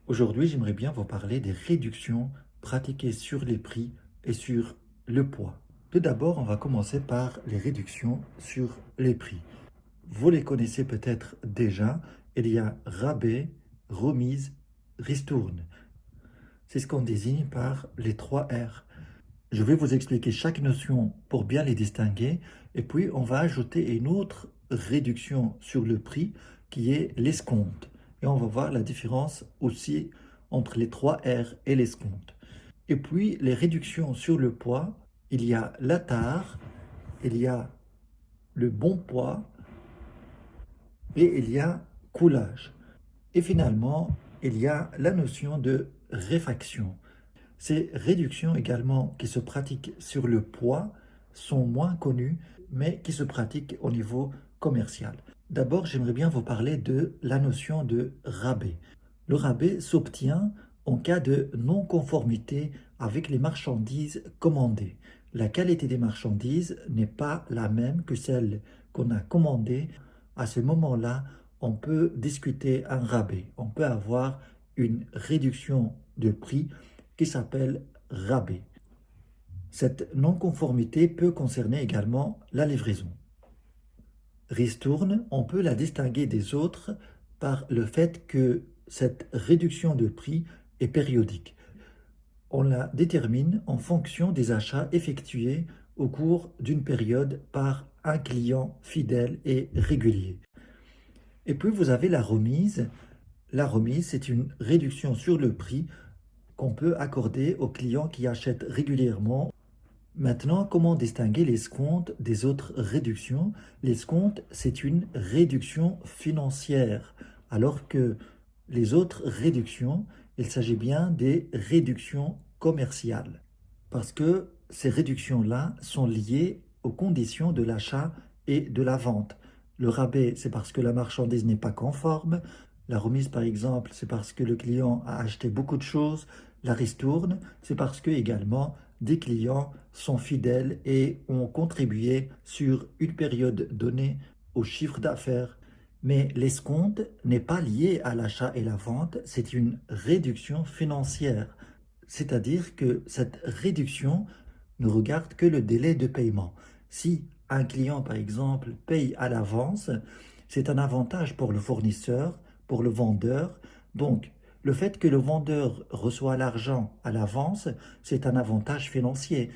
Aujourd'hui, j'aimerais bien vous parler des réductions pratiquées sur les prix et sur le poids. Tout d'abord, on va commencer par les réductions sur les prix. Vous les connaissez peut-être déjà. Il y a rabais, remise, ristourne. C'est ce qu'on désigne par les 3 R. Je vais vous expliquer chaque notion pour bien les distinguer. Et puis, on va ajouter une autre réduction sur le prix qui est l'escompte. Et on va voir la différence aussi entre les 3 R et l'escompte. Et puis, les réductions sur le poids, il y a la tare, il y a le bon poids et il y a coulage. Et finalement, il y a la notion de réfaction. Ces réductions également qui se pratiquent sur le poids sont moins connues, mais qui se pratiquent au niveau commercial. D'abord, j'aimerais bien vous parler de la notion de rabais. Le rabais s'obtient en cas de non-conformité avec les marchandises commandées. La qualité des marchandises n'est pas la même que celle qu'on a commandée. À ce moment-là, on peut discuter un rabais. On peut avoir une réduction de prix qui s'appelle rabais. Cette non-conformité peut concerner également la livraison. Ristourne, on peut la distinguer des autres par le fait que cette réduction de prix est périodique. On la détermine en fonction des achats effectués au cours d'une période par un client fidèle et régulier. Et puis vous avez la remise. La remise, c'est une réduction sur le prix qu'on peut accorder aux clients qui achètent régulièrement. Maintenant, comment distinguer l'escompte des autres réductions? L'escompte, c'est une réduction financière, alors que les autres réductions, il s'agit bien des réductions commerciales, parce que ces réductions-là sont liées aux conditions de l'achat et de la vente. Le rabais, c'est parce que la marchandise n'est pas conforme. La remise, par exemple, c'est parce que le client a acheté beaucoup de choses. La ristourne, c'est parce que également des clients sont fidèles et ont contribué sur une période donnée au chiffre d'affaires. Mais l'escompte n'est pas lié à l'achat et la vente, c'est une réduction financière. C'est-à-dire que cette réduction ne regarde que le délai de paiement. Si un client, par exemple, paye à l'avance, c'est un avantage pour le fournisseur, pour le vendeur. Donc, le fait que le vendeur reçoit l'argent à l'avance, c'est un avantage financier.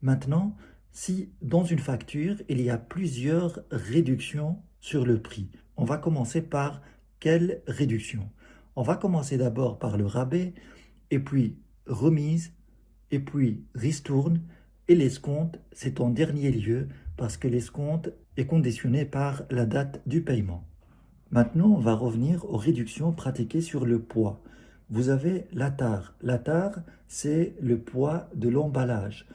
Maintenant, si dans une facture, il y a plusieurs réductions sur le prix, on va commencer par quelle réduction? On va commencer d'abord par le rabais, et puis remise, et puis ristourne, et l'escompte, c'est en dernier lieu parce que l'escompte est conditionné par la date du paiement. Maintenant, on va revenir aux réductions pratiquées sur le poids. Vous avez la tare. La tare, c'est le poids de l'emballage.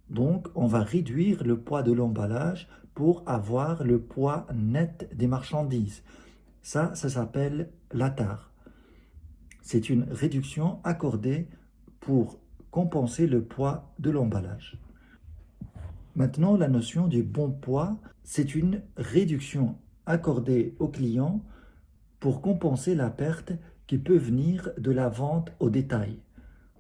Donc, on va réduire le poids de l'emballage pour avoir le poids net des marchandises. Ça s'appelle la tare. C'est une réduction accordée pour compenser le poids de l'emballage. Maintenant, la notion du bon poids, c'est une réduction accordée au client pour compenser la perte qui peut venir de la vente au détail.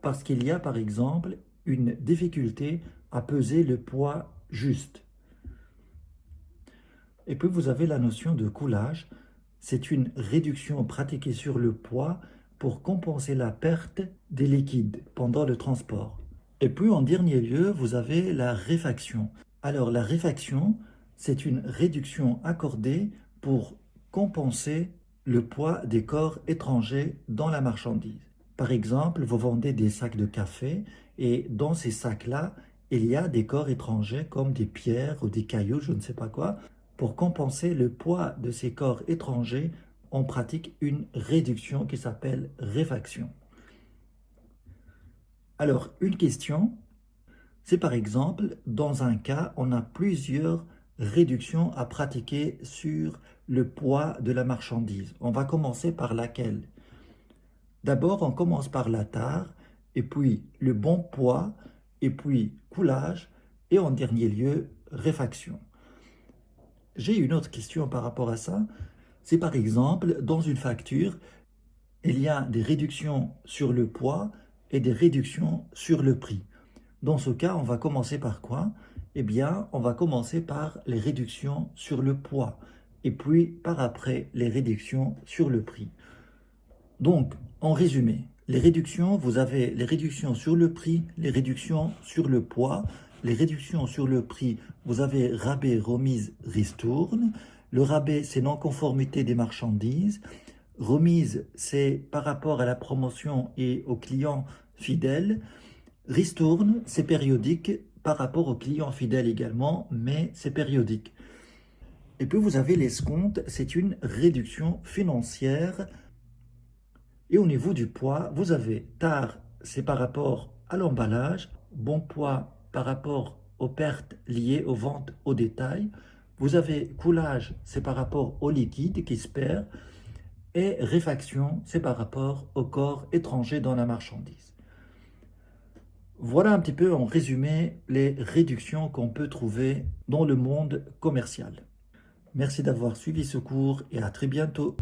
Parce qu'il y a par exemple une difficulté à peser le poids juste. Et puis vous avez la notion de coulage. C'est une réduction pratiquée sur le poids pour compenser la perte des liquides pendant le transport. Et puis en dernier lieu, vous avez la réfaction. Alors la réfaction, c'est une réduction accordée pour compenser le poids des corps étrangers dans la marchandise. Par exemple, vous vendez des sacs de café et dans ces sacs-là, il y a des corps étrangers comme des pierres ou des cailloux, je ne sais pas quoi. Pour compenser le poids de ces corps étrangers, on pratique une réduction qui s'appelle réfaction. Alors, une question, c'est par exemple, dans un cas, on a plusieurs réductions à pratiquer sur le poids de la marchandise. On va commencer par laquelle? D'abord, on commence par la tare, et puis le bon poids, et puis coulage, et en dernier lieu, réfaction. J'ai une autre question par rapport à ça. C'est par exemple, dans une facture, il y a des réductions sur le poids et des réductions sur le prix. Dans ce cas, on va commencer par quoi? Eh bien, on va commencer par les réductions sur le poids et puis par après les réductions sur le prix. Donc, en résumé, les réductions, vous avez les réductions sur le prix, les réductions sur le poids. Les réductions sur le prix, vous avez rabais, remise, ristourne. Le rabais, c'est non-conformité des marchandises. Remise, c'est par rapport à la promotion et aux clients fidèles. Ristourne, c'est périodique par rapport aux clients fidèles également, mais c'est périodique. Et puis vous avez l'escompte, c'est une réduction financière. Et au niveau du poids, vous avez tard, c'est par rapport à l'emballage, bon poids par rapport aux pertes liées aux ventes au détail. Vous avez coulage, c'est par rapport au liquide qui se perd. Et réfaction, c'est par rapport au corps étranger dans la marchandise. Voilà un petit peu en résumé les réductions qu'on peut trouver dans le monde commercial. Merci d'avoir suivi ce cours et à très bientôt.